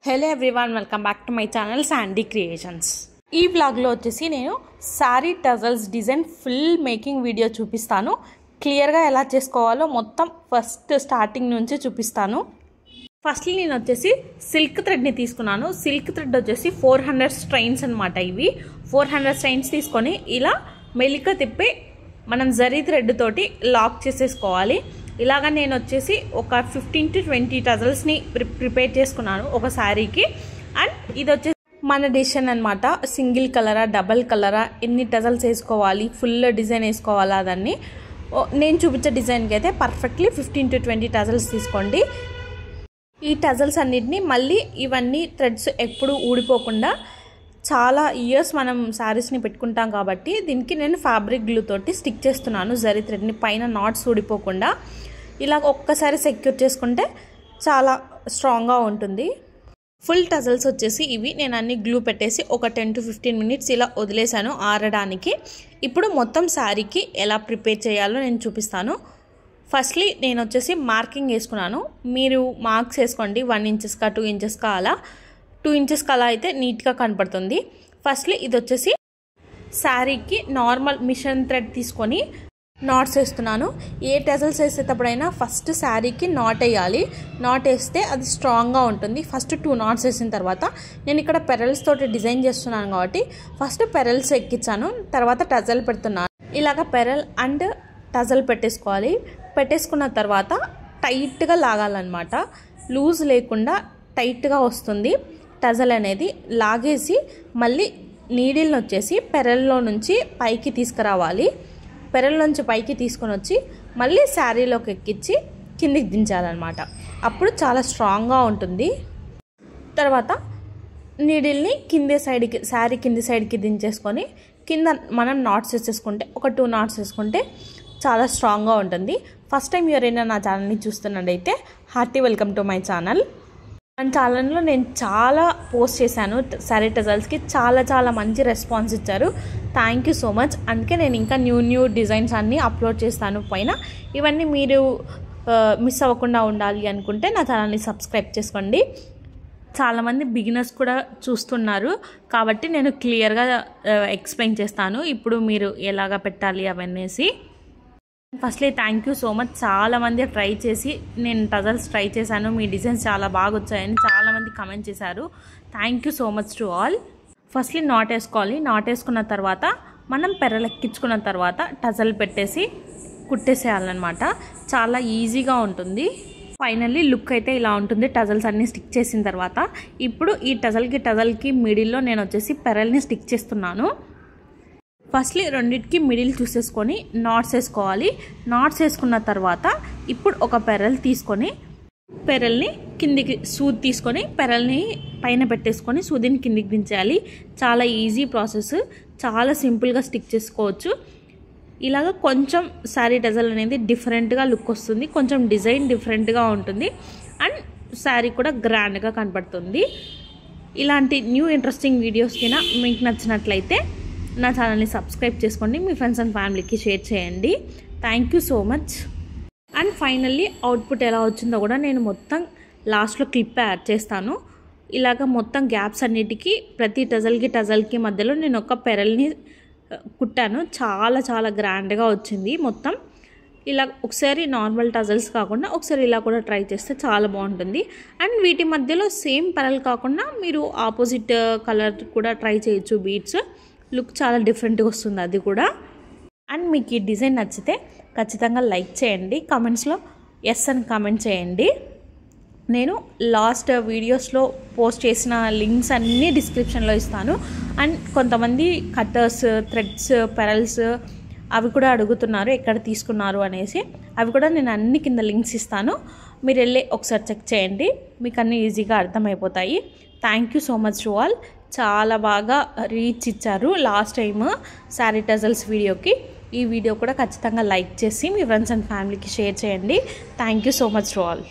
Hello everyone, welcome back to my channel Sandy creations. ఈ వ్లాగ్లో వచ్చేసి నేను sari tassels design full making video చూపిస్తాను. క్లియర్గా ఎలా చేసుకోవాలో మొత్తం ఫస్ట్ స్టార్టింగ్ నుంచి చూపిస్తాను. ఫస్ట్లీ నేను వచ్చేసి సిల్క్ థ్రెడ్ని తీసుకున్నాను. సిల్క్ థ్రెడ్ వచ్చేసి 400 స్ట్రైన్స్ అనమాట. ఇవి 400 స్ట్రైన్స్ తీసుకొని ఇలా మెలిక తిప్పి మనం జరీ థ్రెడ్ తోటి లాక్ చేసేసుకోవాలి. ఇలాగ నేను వచ్చేసి ఒక 15 to 20 టజల్స్ని ప్రిపేర్ చేసుకున్నాను ఒక శారీకి. అండ్ ఇది వచ్చేసి మన డిసిషన్ అనమాట. సింగిల్ కలరా, డబల్ కలరా, ఎన్ని టజల్స్ వేసుకోవాలి, ఫుల్ డిజైన్ వేసుకోవాలా, దాన్ని నేను చూపించే డిజైన్కి అయితే పర్ఫెక్ట్లీ 15 to 20 టజల్స్ తీసుకోండి. ఈ టజల్స్ అన్నిటిని మళ్ళీ ఇవన్నీ థ్రెడ్స్ ఎప్పుడు ఊడిపోకుండా చాలా ఇయర్స్ మనం శారీస్ని పెట్టుకుంటాం కాబట్టి దీనికి నేను ఫ్యాబ్రిక్ గ్లూ తోటి స్టిక్ చేస్తున్నాను. జరీ థ్రెడ్ని పైన నాట్స్ ఊడిపోకుండా ఇలా ఒక్కసారి సెక్యూర్ చేసుకుంటే చాలా స్ట్రాంగ్గా ఉంటుంది. ఫుల్ టజల్స్ వచ్చేసి ఇవి నేను అన్ని గ్లూ పెట్టేసి ఒక 10 to 15 minutes ఇలా వదిలేసాను ఆరడానికి. ఇప్పుడు మొత్తం శారీకి ఎలా ప్రిపేర్ చేయాలో నేను చూపిస్తాను. ఫస్ట్లీ నేను వచ్చేసి మార్కింగ్ వేసుకున్నాను. మీరు మార్క్స్ వేసుకోండి, 1 inches 2 inches అలా. 2 inches అలా అయితే నీట్గా కనపడుతుంది. ఫస్ట్లీ ఇది వచ్చేసి శారీకి నార్మల్ మిషన్ థ్రెడ్ తీసుకొని నాట్స్ వేస్తున్నాను. ఏ టజల్స్ వేసేటప్పుడైనా ఫస్ట్ శారీకి నాట్ వేయాలి. నాట్ వేస్తే అది స్ట్రాంగ్గా ఉంటుంది. ఫస్ట్ 2 knots వేసిన తర్వాత నేను ఇక్కడ పెరల్స్ తోటి డిజైన్ చేస్తున్నాను కాబట్టి ఫస్ట్ పెరల్స్ ఎక్కించాను, తర్వాత టజల్ పెడుతున్నాను. ఇలాగ పెరల్ అండ్ టజల్ పెట్టేసుకోవాలి. పెట్టేసుకున్న తర్వాత టైట్గా లాగాలన్నమాట. లూజ్ లేకుండా టైట్గా వస్తుంది టజల్ అనేది. లాగేసి మళ్ళీ నీడిల్ని వచ్చేసి పెరల్లో నుంచి పైకి తీసుకురావాలి. పెరల్ నుంచి పైకి తీసుకొని వచ్చి మళ్ళీ శారీలోకి ఎక్కించి కిందికి దించాలన్నమాట. అప్పుడు చాలా స్ట్రాంగ్గా ఉంటుంది. తర్వాత నీడిల్ని కింది సైడ్కి, శారీ కింది సైడ్కి దించేసుకొని కింద మనం నాట్స్ వేసేసుకుంటే ఒక 2 knots వేసుకుంటే చాలా స్ట్రాంగ్గా ఉంటుంది. ఫస్ట్ టైం ఎవరైనా నా ఛానల్ని చూస్తున్నట్టయితే hearty welcome to my channel. మన ఛానల్లో నేను చాలా పోస్ట్ చేశాను శారీ టజల్స్కి. చాలా మంచి రెస్పాన్స్ ఇచ్చారు. Thank you so much. అందుకే నేను ఇంకా న్యూ డిజైన్స్ అన్నీ అప్లోడ్ చేస్తాను పైన. ఇవన్నీ మీరు మిస్ అవ్వకుండా ఉండాలి అనుకుంటే నా ఛానల్ని సబ్స్క్రైబ్ చేసుకోండి. చాలామంది బిగినర్స్ కూడా చూస్తున్నారు కాబట్టి నేను క్లియర్గా ఎక్స్ప్లెయిన్ చేస్తాను ఇప్పుడు మీరు ఎలాగ పెట్టాలి అవన్నీసి. Firstly thank you so much. చాలామంది ట్రై చేసి, నేను టజల్స్ ట్రై చేశాను, మీ డిజైన్స్ చాలా బాగా వచ్చాయని చాలామంది కమెంట్ చేశారు. Thank you so much to all. Firstly not వేసుకోవాలి. నాట్ వేసుకున్న తర్వాత మనం పెరలెక్కించుకున్న తర్వాత టజల్ పెట్టేసి కుట్టేసేయాలన్నమాట. చాలా ఈజీగా ఉంటుంది. ఫైనల్లీ లుక్ అయితే ఇలా ఉంటుంది టజల్స్ అన్నీ స్టిక్ చేసిన తర్వాత. ఇప్పుడు ఈ టజల్కి మిడిల్లో నేను వచ్చేసి పెరల్ని స్టిక్ చేస్తున్నాను. ఫస్ట్లీ రెండింటికి మిడిల్ చూసేసుకొని నాట్స్ వేసుకోవాలి. నాట్స్ వేసుకున్న తర్వాత ఇప్పుడు ఒక పెరల్ తీసుకొని పెరల్ని కిందికి సూది తీసుకొని పెరల్ని పైన పెట్టేసుకొని సూదిని కిందికి దించేయాలి. చాలా ఈజీ ప్రాసెస్, చాలా సింపుల్గా స్టిక్ చేసుకోవచ్చు. ఇలాగ కొంచెం శారీ టజల్ అనేది డిఫరెంట్గా లుక్ వస్తుంది, కొంచెం డిజైన్ డిఫరెంట్గా ఉంటుంది అండ్ శారీ కూడా గ్రాండ్గా కనపడుతుంది. ఇలాంటి న్యూ ఇంట్రెస్టింగ్ వీడియోస్ కింద మీకు నచ్చినట్లయితే నా ఛానల్ని సబ్స్క్రైబ్ చేసుకోండి, మీ ఫ్రెండ్స్ అండ్ ఫ్యామిలీకి షేర్ చేయండి. Thank you so much. And finally output ఎలా వచ్చిందో కూడా నేను మొత్తం లాస్ట్లో క్లిప్ యాడ్ చేస్తాను. ఇలాగ మొత్తం గ్యాప్స్ అన్నిటికీ ప్రతి టజల్కి మధ్యలో నేను ఒక పెరల్ని కుట్టాను. చాలా గ్రాండ్గా వచ్చింది మొత్తం. ఇలా ఒకసారి నార్మల్ టజల్స్ కాకుండా ఒకసారి ఇలా కూడా ట్రై చేస్తే చాలా బాగుంటుంది. అండ్ వీటి మధ్యలో సేమ్ పెరల్ కాకుండా మీరు ఆపోజిట్ కలర్ కూడా ట్రై చేయొచ్చు. బీడ్స్ లుక్ చాలా డిఫరెంట్గా వస్తుంది అది కూడా. అండ్ మీకు ఈ డిజైన్ నచ్చితే ఖచ్చితంగా లైక్ చేయండి, కామెంట్స్లో ఎస్ అని కామెంట్ చేయండి. నేను లాస్ట్ వీడియోస్లో పోస్ట్ చేసిన లింక్స్ అన్నీ డిస్క్రిప్షన్లో ఇస్తాను. అండ్ కొంతమంది కట్టర్స్, థ్రెడ్స్, పెరల్స్ అవి కూడా అడుగుతున్నారు ఎక్కడ తీసుకున్నారు అనేసి. అవి కూడా నేను అన్ని కింద లింక్స్ ఇస్తాను, మీరు వెళ్ళి ఒకసారి చెక్ చేయండి, మీకు అన్నీ ఈజీగా అర్థమైపోతాయి. Thank you so much to all. చాలా బాగా రీచ్ ఇచ్చారు లాస్ట్ టైమ్ శారీ టజల్స్ వీడియోకి. ఈ వీడియో కూడా ఖచ్చితంగా లైక్ చేసి మీ ఫ్రెండ్స్ అండ్ ఫ్యామిలీకి షేర్ చేయండి. Thank you so much to all.